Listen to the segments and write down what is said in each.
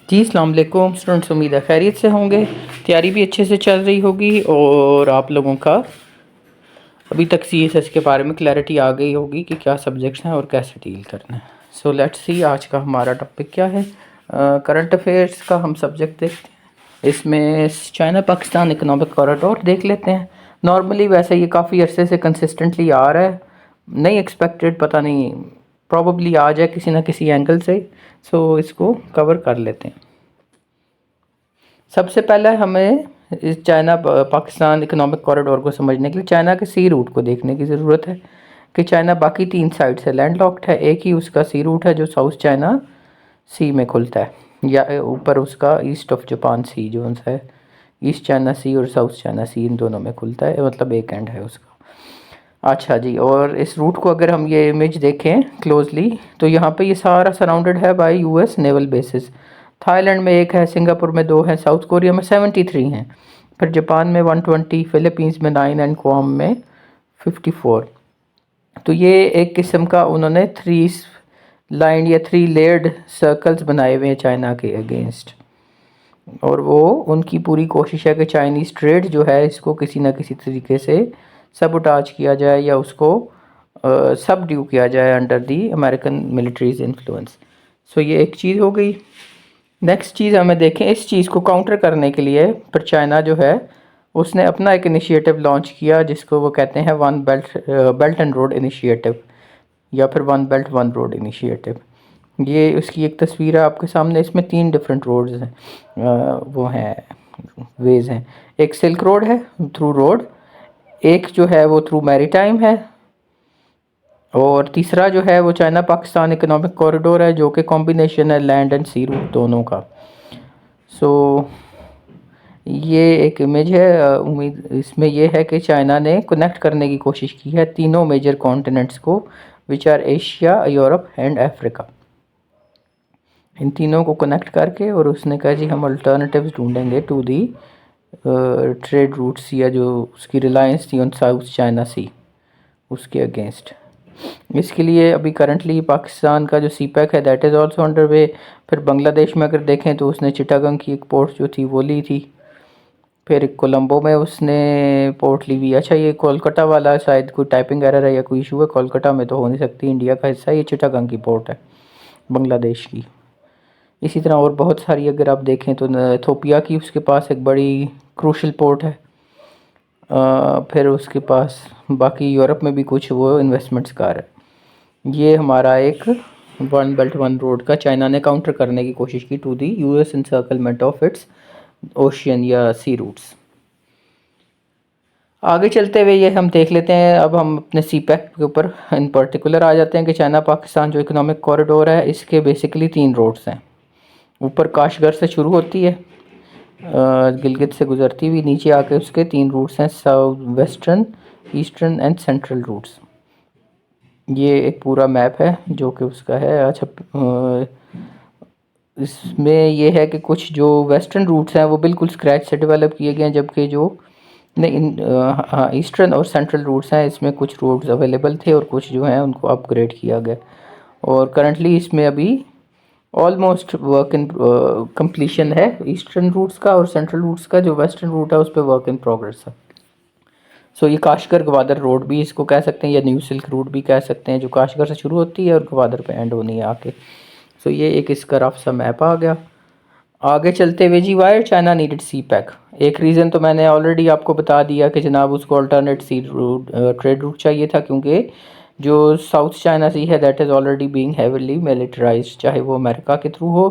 जी अस्सलाम वालेकुम स्टूडेंट्स, उम्मीद है खैरियत से होंगे। तैयारी भी अच्छे से चल रही होगी और आप लोगों का अभी तक CSS के बारे में क्लैरिटी आ गई होगी कि क्या सब्जेक्ट्स हैं और कैसे डील करना है। सो लेट्स सी आज का हमारा टॉपिक क्या है। करंट अफेयर्स का हम सब्जेक्ट देखते हैं। इसमें चाइना पाकिस्तान इकोनॉमिक कॉरिडोर देख लेते हैं। नॉर्मली वैसे ये काफ़ी अरसे से कंसिस्टेंटली आ रहा है, नहीं एक्सपेक्टेड, पता नहीं प्रॉबली आ जाए किसी ना किसी एंगल से। सो इसको कवर कर लेते हैं। सबसे पहले हमें इस चाइना पाकिस्तान इकोनॉमिक कॉरिडोर को समझने के लिए चाइना के सी रूट को देखने की ज़रूरत है कि चाइना बाकी 3 साइड से लैंडलॉक्ड है। एक ही उसका सी रूट है जो साउथ चाइना सी में खुलता है, या ऊपर उसका east of Japan sea zone है। ईस्ट चाइना सी और साउथ चाइना सी इन दोनों में खुलता है, मतलब एक एंड है उसका। अच्छा जी, और इस रूट को अगर हम ये इमेज देखें क्लोजली तो यहाँ पे ये सारा सराउंडेड है by US naval bases. Thailand में 1 है, सिंगापुर में 2 है, साउथ कोरिया में 73 हैं, फिर जापान में 120, फिलीपींस में 9 एंड ग्वाम में 54। तो ये एक किस्म का उन्होंने 3 लाइन या 3 लेयर्ड सर्कल्स बनाए हुए हैं चाइना के अगेंस्ट, और वो उनकी पूरी कोशिश है कि चाइनीज़ ट्रेड जो है इसको किसी ना किसी तरीके से सबोटाज किया जाए या उसको सबड्यू किया जाए under the American militaries influence. So ये एक चीज़ हो गई। नेक्स्ट चीज़ हमें देखें, इस चीज़ को काउंटर करने के लिए पर चाइना जो है उसने अपना एक इनिशिएटिव लॉन्च किया जिसको वो कहते हैं one belt and road initiative, या फिर one belt one road initiative. ये उसकी एक तस्वीर है आपके सामने। इसमें 3 डिफरेंट रोड्स हैं, वो हैं वेज हैं। एक सिल्क रोड है थ्रू रोड, एक जो है वो थ्रू मैरीटाइम है, और तीसरा जो है वो चाइना पाकिस्तान इकोनॉमिक कॉरिडोर है जो कि कॉम्बिनेशन है लैंड एंड सी रूट दोनों का। सो ये एक इमेज है। उम्मीद इसमें ये है कि चाइना ने कनेक्ट करने की कोशिश की है तीनों मेजर कॉन्टिनेंट्स को, which are Asia, Europe and Africa. इन तीनों को कनेक्ट करके और उसने कहा जी हम अल्टरनेटिव्स ढूंढेंगे टू दी ट्रेड रूट्स, या जो उसकी रिलायंस थी ऑन साउथ चाइना सी उसके अगेंस्ट। इसके लिए अभी करंटली पाकिस्तान का जो CPEC है that is also under way. फिर बांग्लादेश में अगर देखें तो उसने चिटागंग की एक पोर्ट जो थी वो ली थी, फिर कोलंबो में उसने पोर्ट ली हुई। अच्छा, ये कोलकाता वाला शायद कोई टाइपिंग एरर है या कोई इशू है, कोलकाता में तो हो नहीं सकती, इंडिया का हिस्सा। ये चिटागंग की पोर्ट है बांग्लादेश की। इसी तरह और बहुत सारी अगर आप देखें तो इथोपिया की उसके पास एक बड़ी क्रूशल पोर्ट है। फिर उसके पास बाकी यूरोप में भी कुछ वो इन्वेस्टमेंट्स कर है। ये हमारा एक वन बेल्ट वन रोड का चाइना ने काउंटर करने की कोशिश की to the US encirclement of its ocean या सी रूट्स। आगे चलते हुए ये हम देख लेते हैं। अब हम अपने CPEC के ऊपर इन पर्टिकुलर आ जाते हैं कि चाइना पाकिस्तान जो इकोनॉमिक कॉरिडोर है इसके बेसिकली 3 रोड्स हैं। ऊपर काशगर से शुरू होती है, गिलगित से गुजरती हुई नीचे आके उसके 3 रूट्स हैं, south western, eastern and central routes. ये एक पूरा मैप है जो कि उसका है। अच्छा, इसमें ये है कि कुछ जो वेस्टर्न रूट्स हैं वो बिल्कुल स्क्रैच से डेवलप किए गए हैं, जबकि जो नहीं हाँ ईस्टर्न और सेंट्रल रूट्स हैं इसमें कुछ रोड्स अवेलेबल थे और कुछ जो हैं उनको अपग्रेड किया गया। और करंटली इसमें अभी ऑलमोस्ट वर्क इन कंप्लीशन है ईस्टर्न रूट्स का, और सेंट्रल रूट्स का जो वेस्टर्न रूट है उस पर वर्क इन प्रोग्रेस है। सो ये काशगर गवादर रोड भी इसको कह सकते हैं या न्यू सिल्क रूट भी कह सकते हैं, जो काशगर से शुरू होती है और गवादर पे एंड होनी है आके। सो ये एक इसका रफ सा मैप आ गया। आगे चलते हुए जी, वाई चाइना नीडेड CPEC। एक रीज़न तो मैंने ऑलरेडी आपको बता दिया कि जनाब उसको alternate sea route trade route चाहिए था, क्योंकि जो साउथ चाइना सी है that is already being heavily militarized, चाहे वो अमेरिका के थ्रू हो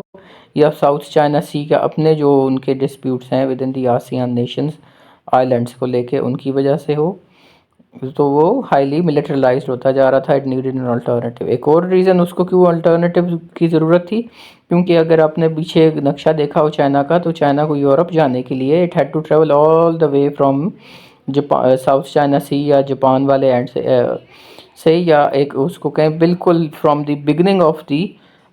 या साउथ चाइना सी का अपने जो उनके डिस्प्यूट्स हैं with in the ASEAN Nations islands को लेके उनकी वजह से हो, तो वो हाईली मिलिटरलाइज्ड होता जा रहा था। It needed an alternative. एक और रीज़न उसको क्यों अल्टरनेटिव की ज़रूरत थी, क्योंकि अगर आपने पीछे एक नक्शा देखा हो चाइना का, तो चाइना को यूरोप जाने के लिए it had to travel all the way from Japan, South China Sea या जापान वाले एंड से या एक उसको कहें बिल्कुल from the beginning of the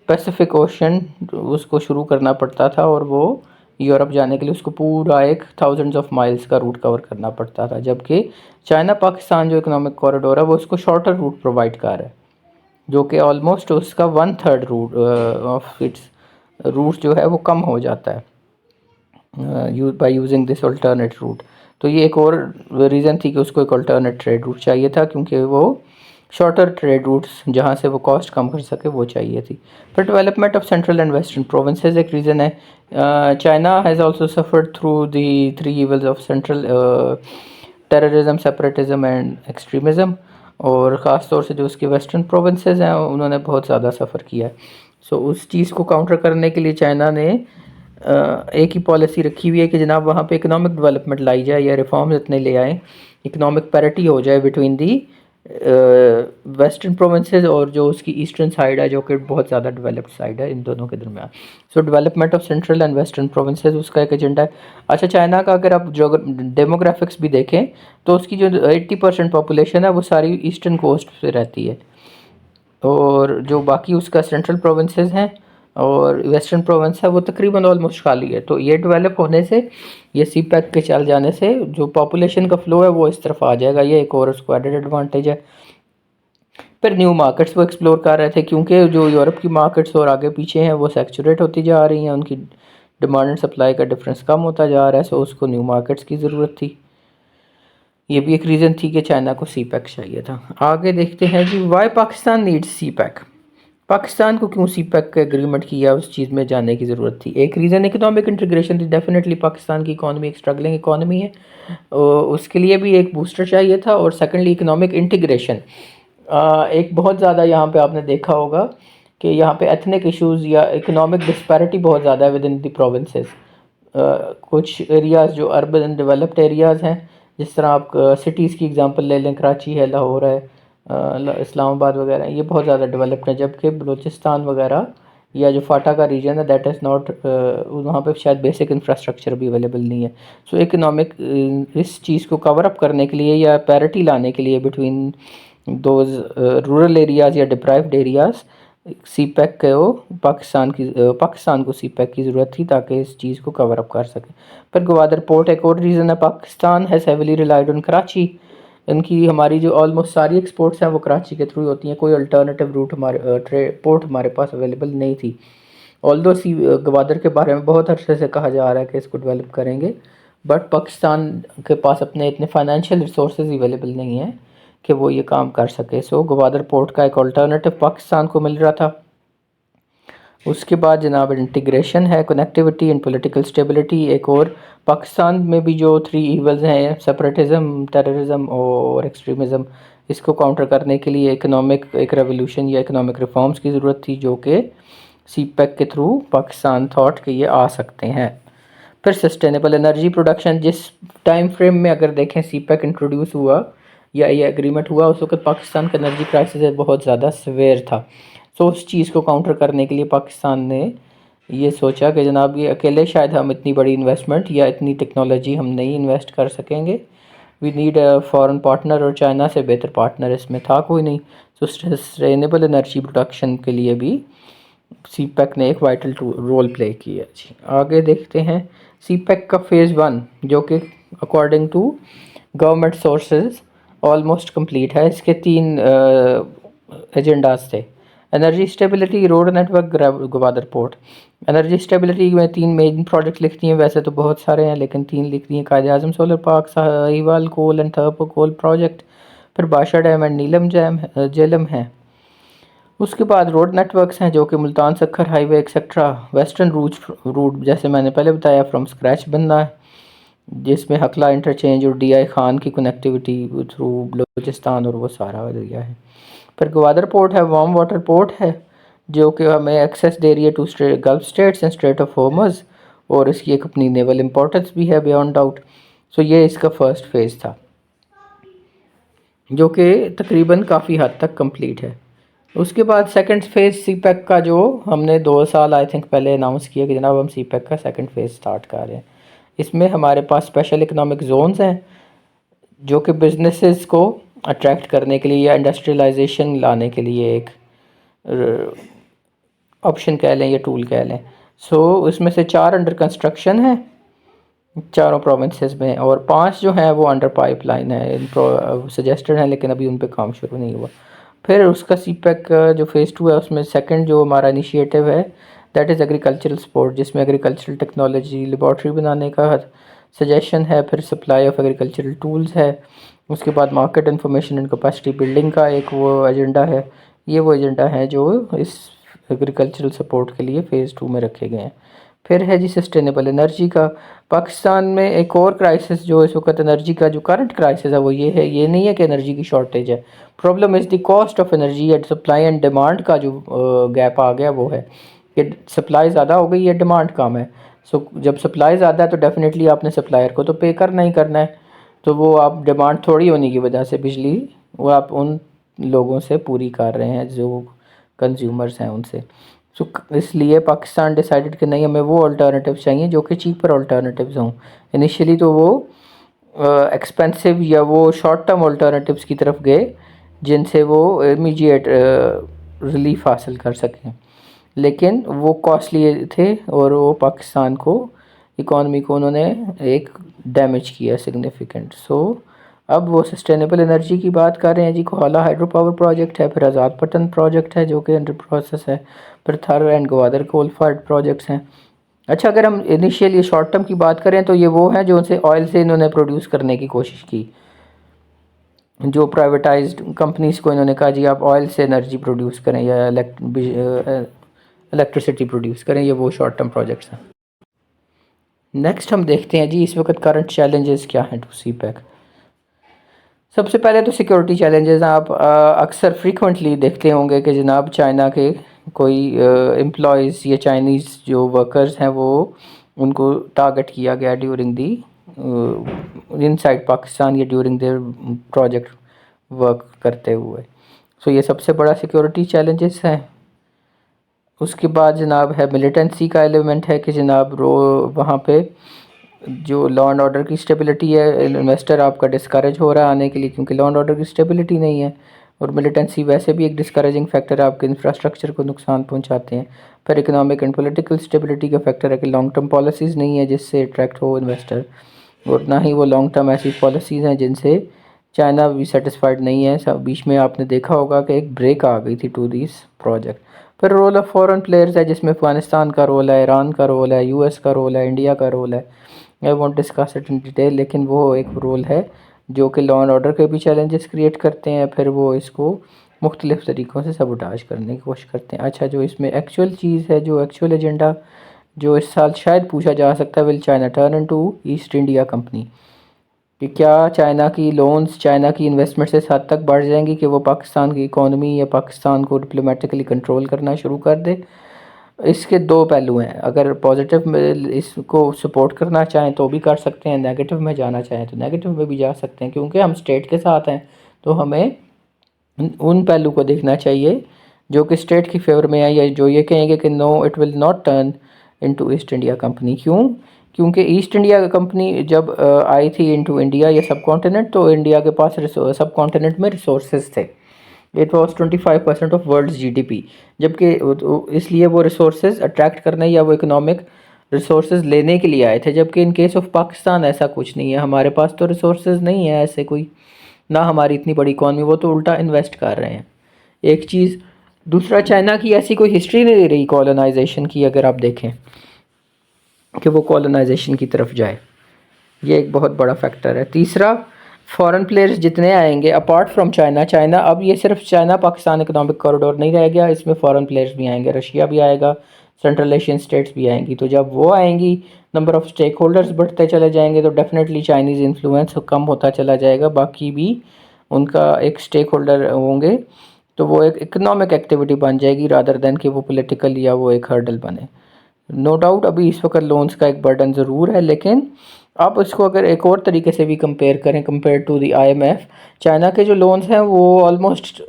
Pacific ocean उसको शुरू करना पड़ता था, और वो यूरोप जाने के लिए उसको पूरा एक थाउजेंड्स ऑफ माइल्स का रूट कवर करना पड़ता था। जबकि चाइना पाकिस्तान जो इकोनॉमिक कॉरिडोर है वो उसको शॉर्टर रूट प्रोवाइड कर रहा है, जो कि ऑलमोस्ट उसका 1/3 रूट ऑफ इट्स रूट जो है वो कम हो जाता है by using this alternate root. तो ये एक और रीज़न थी कि उसको एक अल्टरनेट ट्रेड रूट चाहिए था, क्योंकि वो शॉर्टर ट्रेड रूट्स जहाँ से वो कॉस्ट कम कर सके वो चाहिए थी। फिर development of central and western provinces एक रीज़न है। China has also suffered through the three evils of central terrorism, separatism and extremism, और ख़ास तौर से जो उसके वेस्टर्न प्रोविंसेस हैं उन्होंने बहुत ज़्यादा सफ़र किया है। सो उस चीज़ को काउंटर करने के लिए चाइना ने एक ही पॉलिसी रखी हुई है कि जनाब वहाँ पे इकोनॉमिक डेवलपमेंट लाई जाए या रिफॉर्म्स इतने ले आएँ, इकोनॉमिक पैरिटी हो जाए बिटवीन दी वेस्टर्न प्रोविंसेस और जो उसकी ईस्टर्न साइड है जो कि बहुत ज़्यादा डेवलप्ड साइड है, इन दोनों के दरमियान। सो development of central and western provinces उसका एक एजेंडा है। अच्छा, चाइना का अगर आप जो डेमोग्राफिक्स भी देखें तो उसकी जो 80% पॉपुलेशन है वो सारी ईस्टर्न कोस्ट पे रहती है, और जो बाकी उसका सेंट्रल प्रोविंसेस हैं और वेस्टर्न प्रोविंस है वो तकरीबन ऑलमोस्ट खाली है। तो ये डेवलप होने से, ये सी पैक के चल जाने से जो पॉपुलेशन का फ्लो है वो इस तरफ आ जाएगा, ये एक और उसको एडेड एडवांटेज है। फिर न्यू मार्केट्स वो एक्सप्लोर कर रहे थे, क्योंकि जो यूरोप की मार्केट्स और आगे पीछे हैं वो सैचुरेट होती जा रही हैं, उनकी डिमांड एंड सप्लाई का डिफरेंस कम होता जा रहा है, सो उसको न्यू मार्केट्स की ज़रूरत थी। ये भी एक रीज़न थी कि चाइना को सी पैक चाहिए था। आगे देखते हैं कि वाई पाकिस्तान नीड्स सी पैक। पाकिस्तान को क्यों सी पैक का एग्रीमेंट किया, उस चीज़ में जानने की ज़रूरत थी। एक रीज़न इकोनॉमिक इंटीग्रेशन थी, डेफिनेटली पाकिस्तान की इकॉनमी एक स्ट्रगलिंग इकॉनमी है, उसके लिए भी एक बूस्टर चाहिए था। और सेकेंडली इकोनॉमिक इंटीग्रेशन, एक बहुत ज़्यादा यहाँ पे आपने देखा होगा कि यहाँ पे एथनिक इश्यूज़ या इकोनॉमिक डिस्पैरिटी बहुत ज़्यादा है विद इन द प्रोविंसेस। कुछ एरियाज़ जो अर्बन एंड डेवलप्ड एरियाज़ हैं, जिस तरह आप सिटीज़ की एग्जांपल ले लें, कराची है, लाहौर है, इस्लामाबाद वगैरह, ये बहुत ज़्यादा डेवलप्ड है, जबकि बलूचिस्तान वगैरह या जो फाटा का रीजन है दैट इज़ नॉट, वहाँ पे शायद बेसिक इंफ्रास्ट्रक्चर भी अवेलेबल नहीं है। सो इकोनॉमिक इस चीज़ को कवर अप करने के लिए या पैरिटी लाने के लिए बिटवीन दोज रूरल एरियाज़ या डिप्राइव्ड एरियाज़, सी पैक को पाकिस्तान को सी पैक की ज़रूरत थी ताकि इस चीज़ को कवर अप कर सके। पर गवादर पोर्ट एक और रीज़न है। Pakistan has heavily relied on Karachi, इनकी हमारी जो ऑलमोस्ट सारी एक्सपोर्ट्स हैं वो कराची के थ्रू होती हैं, कोई अल्टरनेटिव रूट हमारे पोर्ट हमारे पास अवेलेबल नहीं थी। ऑल्दो सी गवादर के बारे में बहुत अरसे से कहा जा रहा है कि इसको डेवलप करेंगे, बट पाकिस्तान के पास अपने इतने फाइनेंशियल रिसोर्सेज अवेलेबल नहीं हैं कि वो ये काम कर सके। सो गवादर पोर्ट का एक अल्टरनेटिव पाकिस्तान को मिल रहा था। उसके बाद जनाब इंटीग्रेशन है, कनेक्टिविटी एंड पॉलिटिकल स्टेबिलिटी एक और। पाकिस्तान में भी जो थ्री ईवल्स हैं, सेपरेटिज्म, टेररिज्म और एक्सट्रीमिज़म, इसको काउंटर करने के लिए इकोनॉमिक एक रेवोल्यूशन या इकोनॉमिक रिफॉर्म्स की ज़रूरत थी, जो कि सी पैक के थ्रू पाकिस्तान थॉट के ये आ सकते हैं। फिर सस्टेनेबल एनर्जी प्रोडक्शन, जिस टाइम फ्रेम में अगर देखें सी पैक इंट्रोड्यूस हुआ या ये एग्रीमेंट हुआ, उस वक्त पाकिस्तान का एनर्जी क्राइसिस बहुत ज़्यादा सवेयर था। सो उस चीज़ को काउंटर करने के लिए पाकिस्तान ने ये सोचा कि जनाब ये अकेले शायद हम इतनी बड़ी इन्वेस्टमेंट या इतनी टेक्नोलॉजी हम नहीं इन्वेस्ट कर सकेंगे, we need a foreign partner, और चाइना से बेहतर पार्टनर इसमें था कोई नहीं। सो सस्टेनेबल एनर्जी प्रोडक्शन के लिए भी सी पैक ने एक वाइटल रोल प्ले किया। जी आगे देखते हैं। सी पैक का फ़ेज़ 1 जो कि according to government sources almost complete है। इसके 3 एजेंडाज थे। Energy stability, road network, Gwadar port. Energy stability में 3 मेन प्रोजेक्ट लिखती हैं, वैसे तो बहुत सारे हैं लेकिन 3 लिखती हैं। Quaid Azam solar park, Sahiwal coal and थर्पो कोल प्रोजेक्ट, फिर बादशाह डैम एंड नीलम जेलम है। उसके बाद रोड नेटवर्क्स हैं जो कि Multan Sukkur highway etcetera. Western root जैसे मैंने पहले बताया फ्रॉम स्क्रैच बनना है, जिसमें हकला इंटरचेंज और DI खान की कनेक्टिविटी थ्रू बलूचिस्तान और वो सारा एरिया है। फिर गवादर पोर्ट है, वार्म वाटर पोर्ट है, जो कि हमें एक्सेस दे रही है to Gulf states and Strait of Hormuz, और इसकी एक अपनी नेवल इम्पोर्टेंस भी है बियॉन्ड डाउट। सो ये इसका फर्स्ट फेज़ था जो कि तकरीबन काफ़ी हद तक कंप्लीट है। उसके बाद सेकंड फेज़ सी पैक का, जो हमने 2 साल आई थिंक पहले अनाउंस किया कि जनाब हम सी पैक का सेकंड फेज़ स्टार्ट कर रहे हैं। इसमें हमारे पास स्पेशल इकोनॉमिक जोन्स हैं जो कि बिजनेसेस को अट्रैक्ट करने के लिए या इंडस्ट्रियलाइजेशन लाने के लिए एक ऑप्शन कह लें या टूल कह लें। सो इसमें से 4 अंडर कंस्ट्रक्शन है चारों प्रोविंसेस में, और 5 जो हैं वो अंडर पाइपलाइन है, सजेस्टेड हैं लेकिन अभी उन पे काम शुरू नहीं हुआ। फिर उसका सी पैक जो फेज़ 2 है उसमें सेकंड जो हमारा इनिशिएटिव है दैट इज़ एग्रीकल्चरल सपोर्ट, जिसमें एग्रीकल्चरल टेक्नोलॉजी, लेबॉर्ट्री बनाने का सजेशन है, फिर सप्लाई ऑफ एग्रीकल्चरल टूल्स है, उसके बाद market information and capacity building का एक वो एजेंडा है। ये वो एजेंडा है जो इस एग्रीकल्चरल सपोर्ट के लिए फ़ेज़ 2 में रखे गए हैं। फिर है जी सस्टेनेबल एनर्जी का। पाकिस्तान में एक और क्राइसिस जो इस वक्त एनर्जी का जो करंट क्राइसिस है वो ये है, ये नहीं है कि एनर्जी की शॉर्टेज है, problem is the cost of energy at supply and demand का जो गैप आ गया वो है कि सप्लाई ज़्यादा हो गई है, डिमांड कम है। सो जब सप्लाई ज़्यादा है तो डेफिनेटली आपने सप्लायर को तो पे करना ही करना है, तो वो आप डिमांड थोड़ी होने की वजह से बिजली वो आप उन लोगों से पूरी कर रहे हैं जो कंज्यूमर्स हैं उनसे। सो इसलिए पाकिस्तान डिसाइडेड कि नहीं, हमें वो अल्टरनेटिव चाहिए जो कि चीपर अल्टरनेटिव्स हों। इनिशियली तो वो एक्सपेंसिव या वो शॉर्ट टर्म अल्टरनेटिव्स की तरफ गए जिनसे वो इमीडिएट रिलीफ हासिल कर सकें, लेकिन वो कॉस्टली थे और वो पाकिस्तान को, इकॉनमी को उन्होंने एक डैमेज किया सिग्निफिकेंट। सो अब वो सस्टेनेबल एनर्जी की बात कर रहे हैं जी। कोहाला हाइड्रो पावर प्रोजेक्ट है, फिर आज़ाद पटन प्रोजेक्ट है जो कि अंडर प्रोसेस है, फिर Thar and Gwadar coal fired projects हैं। अच्छा, अगर हम इनिशियल ये शॉर्ट टर्म की बात करें तो ये वो हैं जो उनसे ऑयल से इन्होंने प्रोड्यूस करने की कोशिश की, जो प्राइवेटाइज्ड कंपनीज़ को इन्होंने कहा जी आप ऑयल से एनर्जी प्रोड्यूस करें या इलेक्ट्रिसिटी प्रोड्यूस करें, ये वो शॉर्ट टर्म प्रोजेक्ट्स हैं। नेक्स्ट हम देखते हैं जी इस वक्त करंट चैलेंजेस क्या हैं टू सी पैक। सबसे पहले तो सिक्योरिटी चैलेंजेस आप अक्सर फ्रीक्वेंटली देखते होंगे कि जनाब चाइना के कोई एम्प्लॉयज़ या चाइनीज़ जो वर्कर्स हैं वो उनको टारगेट किया गया ड्यूरिंग दी इनसाइड पाकिस्तान या ड्यूरिंग देयर प्रोजेक्ट वर्क करते हुए। सो ये सबसे बड़ा सिक्योरिटी चैलेंजेस है। उसके बाद जनाब है मिलिटेंसी का एलिमेंट है कि जनाब वहाँ पे जो लॉ एंड ऑर्डर की स्टेबिलिटी है, इन्वेस्टर आपका डिस्करेज हो रहा है आने के लिए क्योंकि लॉ एंड ऑर्डर की स्टेबिलिटी नहीं है, और मिलिटेंसी वैसे भी एक डिस्करेजिंग फैक्टर है, आपके इंफ्रास्ट्रक्चर को नुकसान पहुंचाते हैं। फिर इकोनॉमिक एंड पॉलिटिकल स्टेबिलिटी का फैक्टर है कि लॉन्ग टर्म पॉलिसीज़ नहीं है जिससे अट्रैक्ट हो इन्वेस्टर, और ना ही वो लॉन्ग टर्म ऐसी पॉलिसीज़ हैं जिनसे चाइना भी सेटिस्फाइड नहीं है। सब बीच में आपने देखा होगा कि एक ब्रेक आ गई थी टू दिस प्रोजेक्ट। फिर रोल ऑफ फॉरेन प्लेयर्स है जिसमें अफगानिस्तान का रोल है, ईरान का रोल है, यूएस का रोल है, इंडिया का रोल है। I want discuss it in detail, लेकिन वो एक रोल है जो कि लॉ एंड ऑर्डर के भी चैलेंजेस क्रिएट करते हैं, फिर वो इसको मुख्तलिफ़ तरीक़ों से सबुटाज करने की कोशिश करते हैं। अच्छा, जो इसमें एक्चुअल चीज़ है, जो एक्चुअल एजेंडा जो इस साल शायद पूछा जा सकता है, will China turn into East India company, कि क्या चाइना की लोन्स, चाइना की इन्वेस्टमेंट इस हद तक बढ़ जाएंगी कि वो पाकिस्तान की इकॉनमी या पाकिस्तान को डिप्लोमेटिकली कंट्रोल करना शुरू कर दे। इसके दो पहलू हैं, अगर पॉजिटिव में इसको सपोर्ट करना चाहें तो भी कर सकते हैं, नेगेटिव में जाना चाहें तो नेगेटिव में भी जा सकते हैं, क्योंकि हम स्टेट के साथ हैं तो हमें उन पहलू को देखना चाहिए जो कि स्टेट की फेवर में है, या जो ये कहेंगे कि no it will not turn into East India Company. क्यों? क्योंकि ईस्ट इंडिया कंपनी जब आई थी इनटू इंडिया या सब कॉन्टिनेंट, तो इंडिया के पास सब कॉन्टिनेंट में रिसोर्सेज थे। It was 25% of world GDP, जबकि इसलिए वो रिसोर्सेज अट्रैक्ट करने या वो इकोनॉमिक रिसोर्सेज लेने के लिए आए थे, जबकि इन केस ऑफ पाकिस्तान ऐसा कुछ नहीं है। हमारे पास तो रिसोर्सेज नहीं है ऐसे कोई, ना हमारी इतनी बड़ी इकॉनमी, वो तो उल्टा इन्वेस्ट कर रहे हैं। एक चीज़। दूसरा, चाइना की ऐसी कोई हिस्ट्री नहीं रही कॉलोनाइजेशन की, अगर आप देखें कि वो कॉलोनाइजेशन की तरफ जाए, ये एक बहुत बड़ा फैक्टर है। तीसरा, फॉरेन प्लेयर्स जितने आएंगे अपार्ट फ्रॉम चाइना, चाइना अब ये सिर्फ चाइना पाकिस्तान इकोनॉमिक कॉरिडोर नहीं रह गया, इसमें फॉरेन प्लेयर्स भी आएंगे, रशिया भी आएगा, सेंट्रल एशियन स्टेट्स भी आएंगी। तो जब वो आएंगी, नंबर ऑफ़ स्टेक होल्डर्स बढ़ते चले जाएंगे, तो डेफिनेटली चाइनीज़ इन्फ्लुएंस कम होता चला जाएगा, बाकी भी उनका एक स्टेक होल्डर होंगे, तो वो एक इकोनॉमिक एक्टिविटी बन जाएगी रादर दैन कि वो पॉलिटिकल या वो एक हर्डल बने। नो डाउट अभी इस वक्त लोन्स का एक बर्डन ज़रूर है, लेकिन आप इसको अगर एक और तरीके से भी कंपेयर करें, compare to the IMF, China के जो लोन्स हैं वो ऑलमोस्ट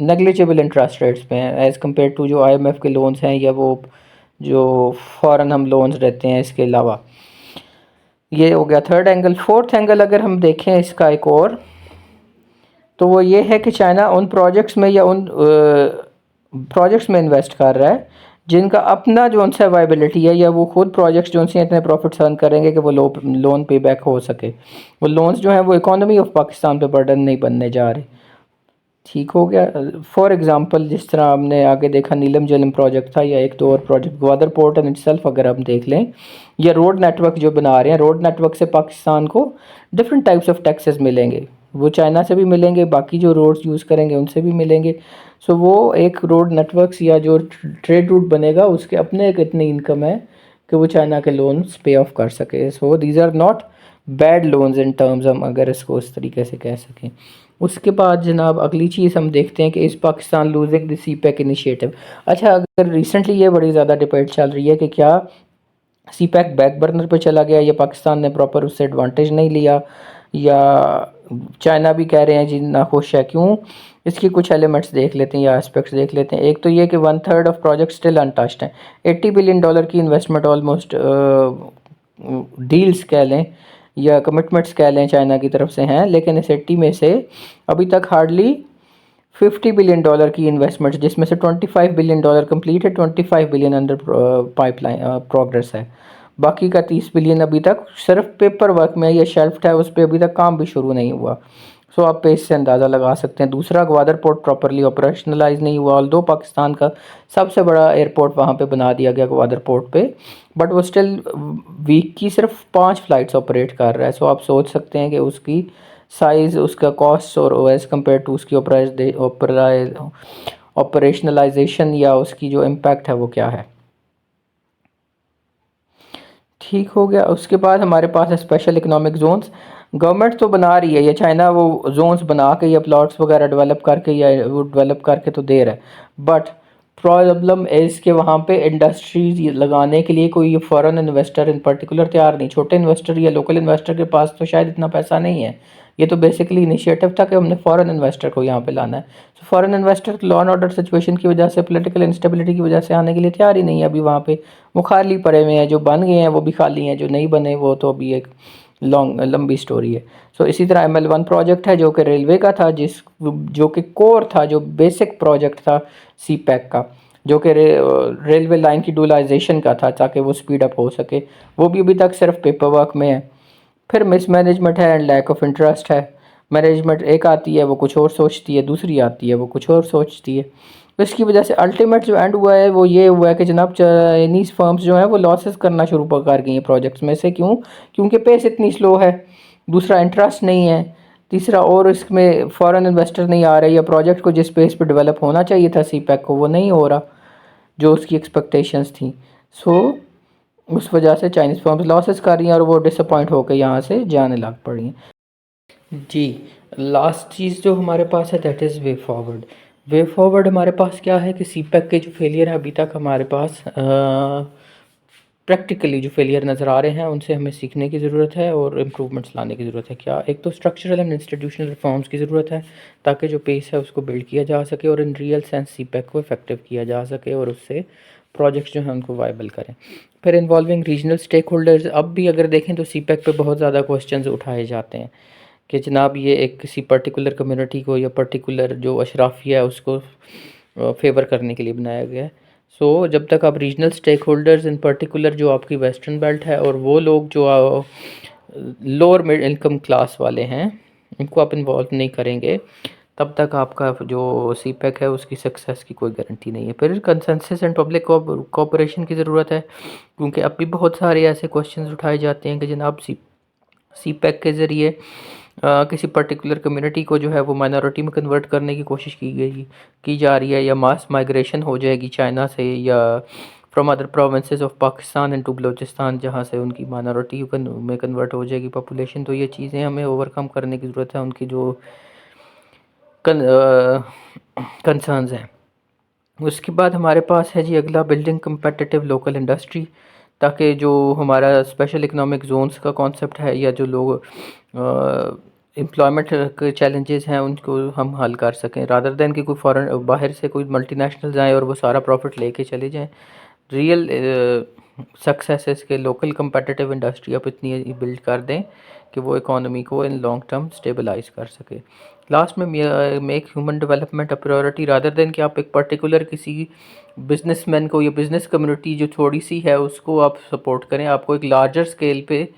नेग्लिजिबल इंटरेस्ट रेट्स पे हैं एज़ कंपेयर टू जो आईएमएफ के लोन्स हैं या वो जो फॉरेन हम लोन्स रहते हैं। इसके अलावा ये हो गया थर्ड एंगल। फोर्थ एंगल अगर हम देखें इसका एक और, तो वो ये है कि चाइना उन प्रोजेक्ट्स में या उन प्रोजेक्ट्स में इन्वेस्ट कर रहा है जिनका अपना जो उनसे वाइबिलिटी है, या वो खुद प्रोजेक्ट्स जो उनसे इतने प्रॉफिट्स अर्न करेंगे कि वो लोन पे बैक हो सके। वो लोन्स जो हैं वो इकोनॉमी ऑफ पाकिस्तान पे बर्डन नहीं बनने जा रहे। ठीक हो गया। फॉर एग्जांपल जिस तरह हमने आगे देखा नीलम जलम प्रोजेक्ट था, या एक तो और project Gwadar port and itself अगर हम देख लें, या रोड नेटवर्क जो बना रहे हैं, रोड नेटवर्क से पाकिस्तान को डिफरेंट टाइप्स ऑफ टैक्सेस मिलेंगे। वो चाइना से भी मिलेंगे, बाकी जो रोड्स यूज़ करेंगे उनसे भी मिलेंगे। सो वो एक रोड नेटवर्क्स या जो ट्रेड रूट बनेगा उसके अपने एक इतनी इनकम है कि वो चाइना के लोन्स पे ऑफ कर सके। So these are not bad loans in terms, हम अगर इसको इस तरीके से कह सकें। उसके बाद जनाब अगली चीज़ हम देखते हैं कि is Pakistan losing the CPEC initiative. अच्छा, अगर रिसेंटली ये बड़ी ज़्यादा डिबेट चल रही है कि क्या सी पैक बैक बर्नर पे चला गया, या पाकिस्तान ने प्रॉपर उससे एडवांटेज नहीं लिया, या चाइना भी कह रहे हैं जी नाखुश है। क्यों? इसकी कुछ एलिमेंट्स देख लेते हैं या एस्पेक्ट्स देख लेते हैं। एक तो ये कि 1/3 ऑफ प्रोजेक्ट स्टिल अनटच्ड हैं। $80 बिलियन की इन्वेस्टमेंट ऑलमोस्ट डील्स कह लें या कमिटमेंट्स कह लें चाइना की तरफ से हैं, लेकिन इस 80 में से अभी तक हार्डली $50 बिलियन की इन्वेस्टमेंट, जिसमें से $25 बिलियन कंप्लीट है, 25 बिलियन अंडर पाइपलाइन प्रोग्रेस है। बाकी का 30 बिलियन अभी तक सिर्फ पेपर वर्क में या शेल्फ्ड है, उस पर अभी तक काम भी शुरू नहीं हुआ। सो आप पे इससे अंदाज़ा लगा सकते हैं। दूसरा, ग्वादर पोर्ट प्रॉपरली ऑपरेशनलाइज नहीं हुआ, ऑल्दो पाकिस्तान का सबसे बड़ा एयरपोर्ट वहाँ पे बना दिया गया ग्वादर पोर्ट पे, बट वो स्टिल वीक की सिर्फ 5 फ्लाइट्स ऑपरेट कर रहा है। सो आप सोच सकते हैं कि उसकी साइज़, उसका कॉस्ट और एज़ कम्पेयर टू उसकी ऑपरेशनलाइजेशन या उसकी जो इम्पैक्ट है वो क्या है। ठीक हो गया। उसके बाद हमारे पास है स्पेशल इकोनॉमिक जोन्स। गवर्नमेंट तो बना रही है, या चाइना वो जोन्स बना के या प्लॉट्स वगैरह डेवलप करके या वो डेवलप करके तो दे रहा है, बट प्रॉब्लम इज़ कि वहाँ पे इंडस्ट्रीज लगाने के लिए कोई फॉरेन इन्वेस्टर इन पर्टिकुलर तैयार नहीं। छोटे इन्वेस्टर या लोकल इन्वेस्टर के पास तो शायद इतना पैसा नहीं है। ये तो बेसिकली इनिशिएटिव था कि हमने फॉरेन इन्वेस्टर को यहाँ पे लाना है। तो foreign investor law and order situation की वजह से, पॉलिटिकल इंस्टेबिलिटी की वजह से आने के लिए तैयार ही नहीं है अभी वहाँ पे। वो खाली पड़े हुए हैं, जो बन गए हैं वो भी खाली हैं, जो नहीं बने वो तो अभी एक लंबी स्टोरी है। सो इसी तरह ML1 प्रोजेक्ट है जो कि रेलवे का था, जो कि कोर था, जो बेसिक प्रोजेक्ट था सी पैक का, जो कि रेलवे लाइन की डुअलाइजेशन का था ताकि वो स्पीड अप हो सके। वो भी अभी तक सिर्फ पेपर वर्क में है। फिर मिसमैनेजमेंट है एंड लैक ऑफ इंटरेस्ट है। मैनेजमेंट एक आती है वो कुछ और सोचती है, दूसरी आती है वो कुछ और सोचती है। तो इसकी वजह से अल्टीमेट जो एंड हुआ है वो ये हुआ है कि जनाब चाइनीज़ फर्म्स जो हैं वो लॉसेस करना शुरू कर गई हैं प्रोजेक्ट्स में से। क्यों? क्योंकि पेस इतनी स्लो है, दूसरा इंटरेस्ट नहीं है, तीसरा और इसमें फॉरेन इन्वेस्टर नहीं आ रहे, या प्रोजेक्ट को जिस पेस पे डेवलप होना चाहिए था सी पैक को वो नहीं हो रहा जो उसकी एक्सपेक्टेशंस थी। सो उस वजह से चाइनीज़ फर्म्स लॉसेस कर रही हैं और वो डिसअपॉइंट होकर यहाँ से जाने लग पड़ी हैं। जी, लास्ट चीज़ जो हमारे पास है that is way forward. Way forward हमारे पास क्या है कि सी पैक के जो फेलियर है अभी तक हमारे पास प्रैक्टिकली जो फेलियर नज़र आ रहे हैं उनसे हमें सीखने की ज़रूरत है और इम्प्रूवमेंट्स लाने की ज़रूरत है। क्या? एक तो स्ट्रक्चरल एंड इंस्टीट्यूशनल रिफॉर्म्स की ज़रूरत है ताकि जो पेस है उसको बिल्ड किया जा सके और in real sense CPEC को इफेक्टिव किया जा सके और उससे प्रोजेक्ट्स जो हैं उनको वाइबल करें। फिर इन्वॉल्विंग रीजनल स्टेक होल्डर्स। अब भी अगर देखें तो सी पैक पे बहुत ज़्यादा क्वेश्चंस उठाए जाते हैं कि जनाब ये एक किसी पर्टिकुलर कम्युनिटी को या पर्टिकुलर जो अशराफिया है उसको फेवर करने के लिए बनाया गया है। सो जब तक आप regional stakeholders in particular जो आपकी वेस्टर्न बेल्ट है और वो लोग जो लोअर मिड इनकम क्लास वाले हैं उनको आप इन्वॉल्व नहीं करेंगे, तब तक आपका जो सी पैक है उसकी सक्सेस की कोई गारंटी नहीं है। फिर कंसेंसस एंड पब्लिक कोऑपरेशन की ज़रूरत है, क्योंकि अब भी बहुत सारे ऐसे क्वेश्चंस उठाए जाते हैं कि जनाब सी पैक के ज़रिए किसी पर्टिकुलर कम्युनिटी को जो है वो माइनॉरिटी में कन्वर्ट करने की कोशिश की जा रही है, या मास माइग्रेशन हो जाएगी चाइना से या from other provinces of Pakistan into Balochistan, जहाँ से उनकी माइनॉरिटी में कन्वर्ट हो जाएगी पॉपुलेशन। तो ये चीज़ें हमें ओवरकम करने की ज़रूरत है, उनकी जो कंसर्न्स हैं। उसके बाद हमारे पास है जी अगला, बिल्डिंग कम्पटिटिव लोकल इंडस्ट्री, ताकि जो हमारा स्पेशल इकोनॉमिक जोन्स का कॉन्सेप्ट है या जो लोग एम्प्लॉयमेंट के चैलेंजेस हैं उनको हम हल कर सकें, रादर देन कि कोई फॉरेन बाहर से कोई मल्टीनेशनल्स आए और वो सारा प्रॉफिट लेके चले जाएं। रियल सक्सेस इसके लोकल कम्पटिटिव इंडस्ट्री आप इतनी बिल्ड कर दें कि वो इकोनॉमी को इन लॉन्ग टर्म स्टेबलाइज कर सके। लास्ट में make human development a priority, rather than कि आप एक पर्टिकुलर किसी बिजनेसमैन को या बिज़नेस कम्युनिटी जो थोड़ी सी है उसको आप सपोर्ट करें। आपको एक लार्जर स्केल पे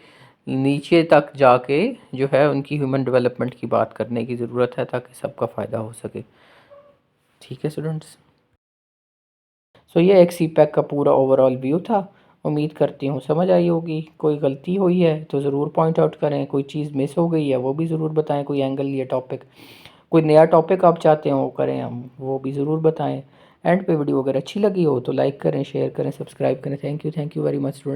नीचे तक जाके जो है उनकी ह्यूमन डेवलपमेंट की बात करने की ज़रूरत है, ताकि सबका फ़ायदा हो सके। ठीक है स्टूडेंट्स, सो ये एक सी पैक का पूरा ओवरऑल व्यू था। उम्मीद करती हूँ समझ आई होगी। कोई गलती हुई है तो ज़रूर पॉइंट आउट करें, कोई चीज़ मिस हो गई है वो भी ज़रूर बताएं, कोई एंगल या टॉपिक, कोई नया टॉपिक आप चाहते हो वो करें, हम वो भी ज़रूर बताएं। एंड पे वीडियो अगर अच्छी लगी हो तो लाइक करें, शेयर करें, सब्सक्राइब करें। Thank you very much student.